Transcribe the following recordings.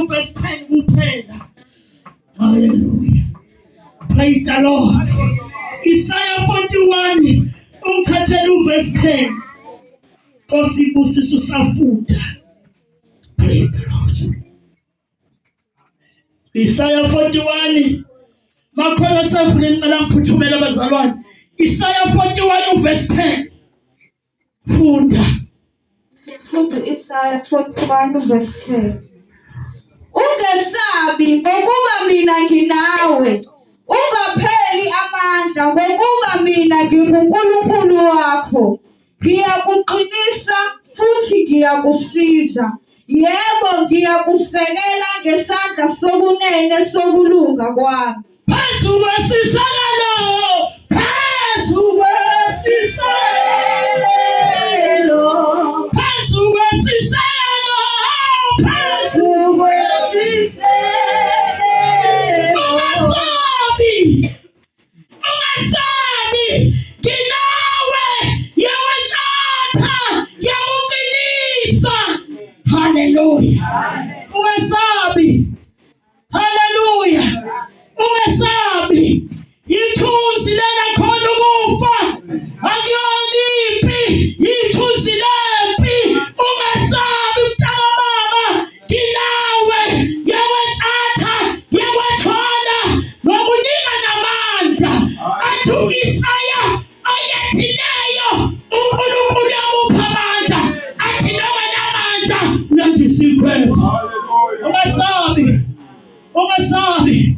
verse 10 kuphela. Hallelujah. Praise the Lord. Isaiah 41 ungithathela verse 10. Kosibusiso safunda. Praise the Lord. Isaiah 41 makhona safuna ngicela ngiphuthumele abazalwane. Isaiah 41 verse 10. Funda. Sifunda Isaiah 41 verse 10. Ungesabi ngokuba mina nginawe. Ungapheli amandla ngokuba mina nginguNkulunkulu wakho. Ngiyakuqinisa futhi ngiyakusiza. Yebo ngiyakusekela ngesandla sokunene sokulunga kwami. Phezu kwesisakalo, phezu kwesisakalo, phezu kwesisakalo, phezu kwesisakalo. Ungasabi, nginawe, yawatshatha, yawuqinisa. Hallelujah. Ungasabi. Hallelujah. Ungasabi. Ithusi lena khona ukufa. Akuyoniphi. Ithusi lempi. Ungasabi mntaka mama. Nginawe. Yawatshatha. Yawathwala. Ngokunika namandla. Athi Isaya ayethileyo. uNkulunkulu yamupha amandla. Athi noma namandla. Uyandisikhwepha. Ungasabi. Ungasabi.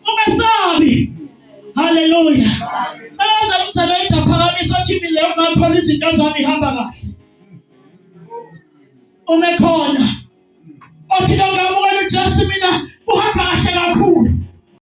Ungasabi. Hallelujah. Cela umzalwane aphakamisa uthi mina ngaphola izinto zami ihamba kahle. Umekhona. Othi lo ngamukela uJesu mina